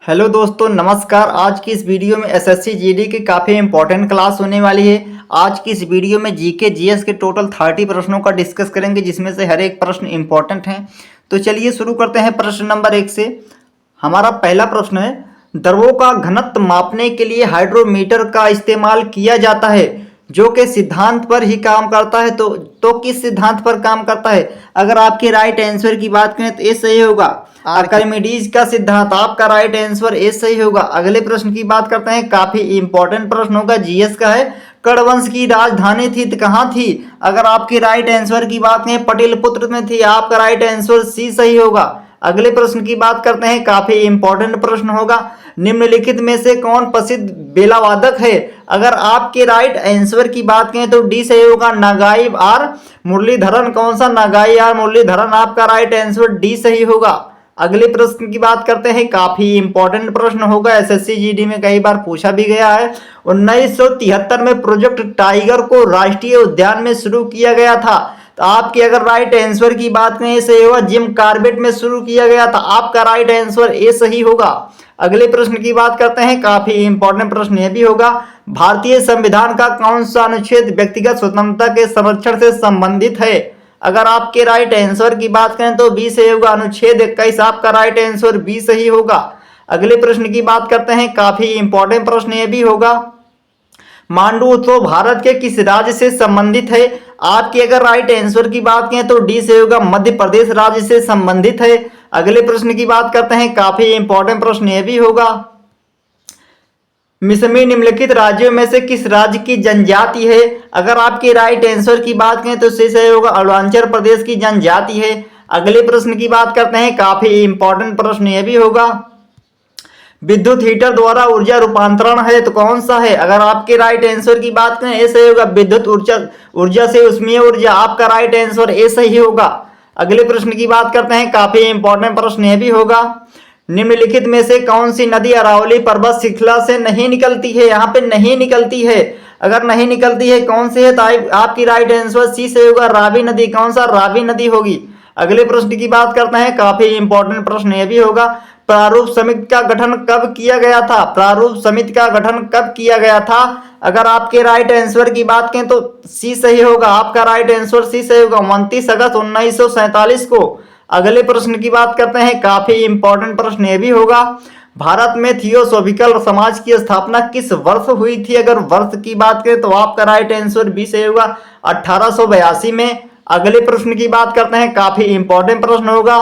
Hello दोस्तों, नमस्कार। आज की इस वीडियो में एसएससी जीडी की काफ़ी इंपॉर्टेंट क्लास होने वाली है। आज की इस वीडियो में जीके जीएस के टोटल 30 प्रश्नों का डिस्कस करेंगे, जिसमें से हर एक प्रश्न इंपॉर्टेंट है। तो चलिए शुरू करते हैं प्रश्न नंबर 1 से। हमारा पहला प्रश्न है, द्रवों का घनत्व मापने के लिए हाइड्रोमीटर का इस्तेमाल किया जाता है, जो कि सिद्धांत पर ही काम करता है। तो किस सिद्धांत पर काम करता है? अगर आपके राइट आंसर की बात करें तो ए सही होगा। आर्किमिडीज का सिद्धांत, आपका राइट आंसर ए सही होगा। अगले प्रश्न की बात करते हैं, काफी इंपॉर्टेंट प्रश्न होगा, जीएस का है। कड़वंश की राजधानी थी तो कहाँ थी? अगर आपकी राइट आंसर की बात करें पाटलिपुत्र पुत्र में थी। आपका राइट आंसर सी सही होगा। अगले प्रश्न की बात करते हैं, काफी इंपॉर्टेंट प्रश्न होगा। निम्नलिखित में से कौन प्रसिद्ध बेला वादक है? अगर आपके राइट आंसर की बात करें तो डी सही होगा, नागाई आर मुरलीधरन। कौन सा? नागाई आर मुरलीधरन। आपका राइट आंसर डी सही होगा। अगले प्रश्न की बात करते हैं, काफी इंपॉर्टेंट प्रश्न होगा, एसएससी जीडी में कई बार पूछा भी गया है। 1973 में प्रोजेक्ट टाइगर को राष्ट्रीय उद्यान में शुरू किया गया था। तो आपके अगर राइट आंसर की बात करें सही होगा, जिम कॉर्बेट में शुरू किया गया था। आपका राइट आंसर ए सही होगा। अगले प्रश्न की बात करते हैं, काफी इंपॉर्टेंट प्रश्न यह भी होगा। भारतीय संविधान का कौन सा अनुच्छेद व्यक्तिगत स्वतंत्रता के संरक्षण से संबंधित है? अगर आपके राइट आंसर की बात करें तो बी सही होगा, अनुच्छेद 21। आपका राइट आंसर बी सही होगा। अगले प्रश्न की बात करते हैं, काफी इंपॉर्टेंट प्रश्न यह भी होगा। मांडू उत्सव भारत के किस राज्य से संबंधित है? आपके अगर राइट आंसर की बात करें तो डी से होगा, मध्य प्रदेश राज्य से संबंधित है। अगले प्रश्न की बात करते हैं, काफी इंपॉर्टेंट प्रश्न यह भी होगा। मिसमी निम्नलिखित राज्यों में से किस राज्य की जनजाति है? अगर आपके राइट आंसर की बात करें तो सही होगा, अरुणाचल प्रदेश की जनजाति है। अगले प्रश्न की बात करते हैं, काफी इंपॉर्टेंट प्रश्न यह भी होगा। विद्युत हीटर द्वारा ऊर्जा रूपांतरण है तो कौन सा है? अगर आपके राइट आंसर की बात करें ए सही होगा, विद्युत ऊर्जा से उष्मीय ऊर्जा। आपका राइट आंसर ए सही होगा। अगले प्रश्न की बात करते हैं, काफी इंपॉर्टेंट प्रश्न यह भी होगा। निम्नलिखित में से कौन सी नदी अरावली पर्वत श्रृंखला से नहीं निकलती है? यहाँ पे नहीं निकलती है। अगर नहीं निकलती है कौन सी है तो आपकी राइट आंसर सी से होगा, रावी नदी। कौन सा? रावी नदी होगी। अगले प्रश्न की बात करते हैं, काफी इंपॉर्टेंट प्रश्न यह भी होगा। प्रारूप समिति का गठन कब किया गया था? प्रारूप समिति का गठन कब किया गया था? अगर आपके राइट आंसर की बात करें तो सी सही होगा। आपका राइट आंसर सी सही होगा, 29 अगस्त 1947 को। अगले प्रश्न की बात करते हैं, काफी इंपॉर्टेंट प्रश्न यह भी होगा। भारत में थियोसॉफिकल समाज की स्थापना किस वर्ष हुई थी? अगर वर्ष की बात करें तो आपका राइट आंसर बी सही होगा, 1882 में। अगले प्रश्न की बात करते हैं, काफी इंपॉर्टेंट प्रश्न होगा।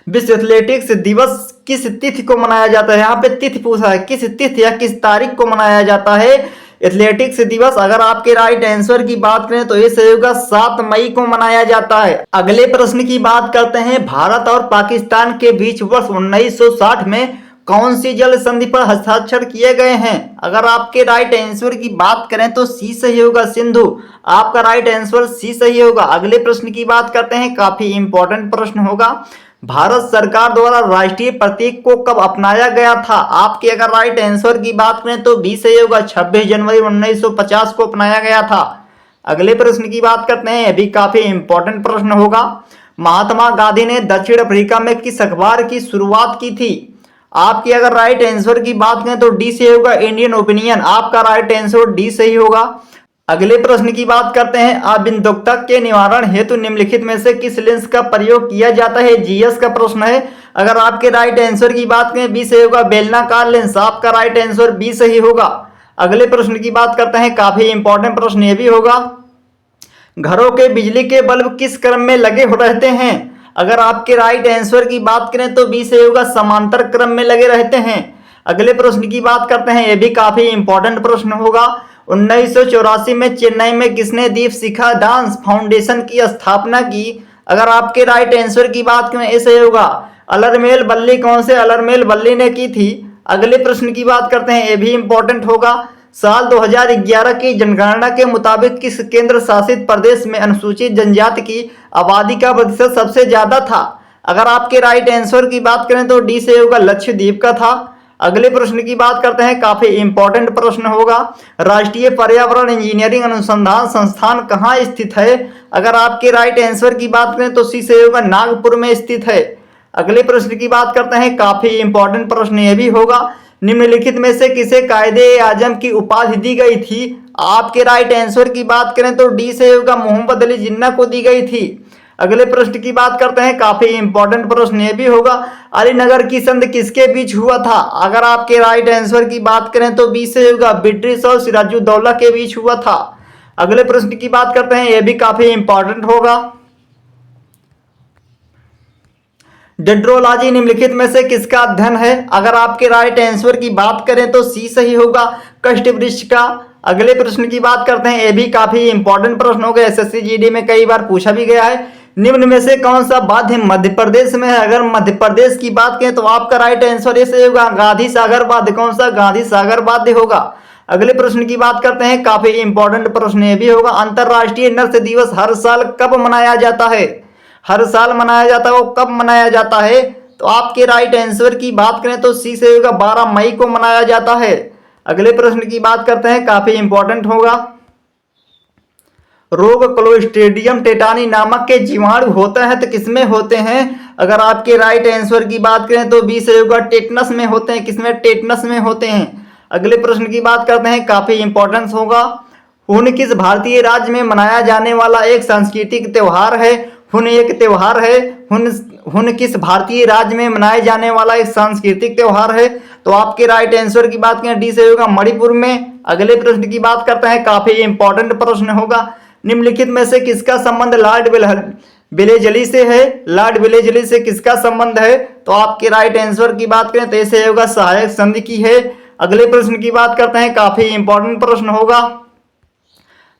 विश्व एथलेटिक्स दिवस किस तिथि को मनाया जाता है? यहाँ पे तिथि पूछा है, किस तिथि या किस तारीख को मनाया जाता है एथलेटिक्स दिवस? अगर आपके राइट आंसर की बात करें तो ये सही होगा, 7 मई को मनाया जाता है। अगले प्रश्न की बात करते हैं, भारत और पाकिस्तान के बीच वर्ष 1960 में कौन सी जल संधि पर हस्ताक्षर किए गए हैं? अगर आपके राइट आंसर की बात करें तो सी सही होगा, सिंधु। आपका राइट आंसर सी सही होगा। अगले प्रश्न की बात करते हैं, काफी इंपॉर्टेंट प्रश्न होगा। भारत सरकार द्वारा राष्ट्रीय प्रतीक को कब अपनाया गया था? आपके अगर राइट आंसर की बात करें तो बी सही होगा, 26 जनवरी 1950 को अपनाया गया था। अगले प्रश्न की बात करते हैं, अभी काफी इंपॉर्टेंट प्रश्न होगा। महात्मा गांधी ने दक्षिण अफ्रीका में किस अखबार की शुरुआत की थी? आपकी अगर राइट आंसर की बात करें तो डी सही होगा, इंडियन ओपिनियन। आपका राइट आंसर डी सही होगा। अगले प्रश्न की बात करते हैं, अबिंदुकता के निवारण हेतु निम्नलिखित में से किस लेंस का प्रयोग किया जाता है? जीएस का प्रश्न है। अगर आपके राइट आंसर की बात करें बी सही होगा, बेलनाकार लेंस। आपका राइट आंसर बी सही होगा। अगले प्रश्न की बात करते हैं, काफी इंपॉर्टेंट प्रश्न यह भी होगा। घरों के बिजली के बल्ब किस क्रम में लगे रहते हैं? अगर आपके राइट आंसर की बात करें तो बी सही होगा, समांतर क्रम में लगे रहते हैं। अगले प्रश्न की बात करते हैं, यह भी काफी इंपॉर्टेंट प्रश्न होगा। 1984 में चेन्नई में किसने दीप शिखा डांस फाउंडेशन की स्थापना की? अगर आपके राइट आंसर की बात करें ऐसे होगा, अलरमेल बल्ली। कौन से? अलरमेल बल्ली ने की थी। अगले प्रश्न की बात करते हैं, यह भी इंपॉर्टेंट होगा। साल 2011 की जनगणना के मुताबिक किस केंद्र शासित प्रदेश में अनुसूचित जनजाति की आबादी का प्रतिशत सबसे ज्यादा था? अगर आपके राइट आंसर की बात करें तो डी से होगा, लक्षद्वीप का था। अगले प्रश्न की बात करते हैं, काफी इंपॉर्टेंट प्रश्न होगा। राष्ट्रीय पर्यावरण इंजीनियरिंग अनुसंधान संस्थान कहाँ स्थित है? अगर आपके राइट आंसर की बात करें तो सी से होगा, नागपुर में स्थित है। अगले प्रश्न की बात करते हैं, काफी इंपॉर्टेंट प्रश्न यह भी होगा। निम्नलिखित में से किसे कायदे आजम की उपाधि दी गई थी? आपके राइट आंसर की बात करें तो डी से होगा, मोहम्मद अली जिन्ना को दी गई थी। अगले प्रश्न की बात करते हैं, काफी इंपॉर्टेंट प्रश्न यह भी होगा, अलीनगर की संधि किसके बीच हुआ था? अगर आपके राइट आंसर की बात करें तो बी से होगा, ब्रिटिश और सिराजुद्दौला के बीच हुआ था। अगले प्रश्न की बात करते हैं, यह भी काफी इंपॉर्टेंट होगा। डेंड्रोलॉजी निम्नलिखित में से किसका अध्ययन है? अगर आपके राइट आंसर की बात करें तो सी सही होगा, कष्ट वृक्ष का। अगले प्रश्न की बात करते हैं, यह भी काफी इंपॉर्टेंट प्रश्न होगा, एसएससी जीडी में कई बार पूछा भी गया है। निम्न में से कौन सा वाद्य मध्य प्रदेश में है? अगर मध्य प्रदेश की बात करें तो आपका राइट आंसर ऐसे होगा, गांधी सागर वाद्य। कौन सा? गांधी सागर वाद्य होगा। अगले प्रश्न की बात करते हैं, काफी इंपॉर्टेंट प्रश्न ये भी होगा, अंतरराष्ट्रीय नर्स दिवस हर साल कब मनाया जाता है? हर साल मनाया जाता है, वो कब मनाया जाता है? तो आपके राइट आंसर की बात करें तो सी से होगा, 12 मई को मनाया जाता है। अगले प्रश्न की बात करते हैं, काफी इंपॉर्टेंट होगा, रोग क्लोस्ट्रीडियम टेटानी नामक के जीवाणु होते हैं तो किसमें होते हैं? अगर आपके राइट आंसर की बात करें तो बी से होगा, टेटनस में होते हैं। किसमें? टेटनस में होते हैं। अगले प्रश्न की बात करते हैं, काफी इंपॉर्टेंस होगा, हुन किस भारतीय राज्य में मनाया जाने वाला एक सांस्कृतिक त्योहार है? हुन एक त्योहार है, हुन किस भारतीय राज्य में मनाए जाने वाला एक सांस्कृतिक त्योहार है? तो आपके राइट आंसर की बात करें डी से होगा, मणिपुर में। अगले प्रश्न की बात करते हैं, काफी इंपॉर्टेंट प्रश्न होगा, निम्नलिखित में से किसका संबंध लॉर्ड वेलेजली से है? लॉर्ड वेलेजली से किसका संबंध है? तो आपके राइट आंसर की बात करें तो ऐसे होगा, सहायक संधि की है। अगले प्रश्न की बात करते हैं, काफी इंपॉर्टेंट प्रश्न होगा,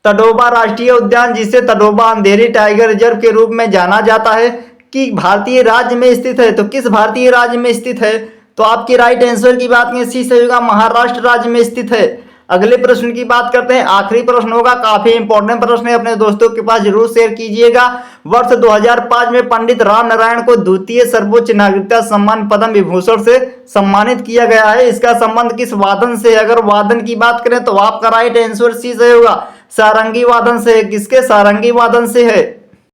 तडोबा राष्ट्रीय उद्यान जिसे तडोबा अंधेरी टाइगर रिजर्व के रूप में जाना जाता है, कि भारतीय राज्य में स्थित है? तो किस भारतीय राज्य में स्थित है? तो आपके राइट आंसर की बात करें सी से होगा, महाराष्ट्र राज्य में स्थित है। अगले प्रश्न की बात करते हैं, आखिरी प्रश्न होगा, काफी इंपॉर्टेंट प्रश्न है, अपने दोस्तों के पास जरूर शेयर कीजिएगा। वर्ष 2005 में पंडित राम नारायण को द्वितीय सर्वोच्च नागरिकता सम्मान पद्म विभूषण से सम्मानित किया गया है। इसका संबंध किस वादन से? अगर वादन की बात करें तो आपका राइट आंसर सी से होगा, सारंगी वादन से है। किसके? सारंगी वादन से है।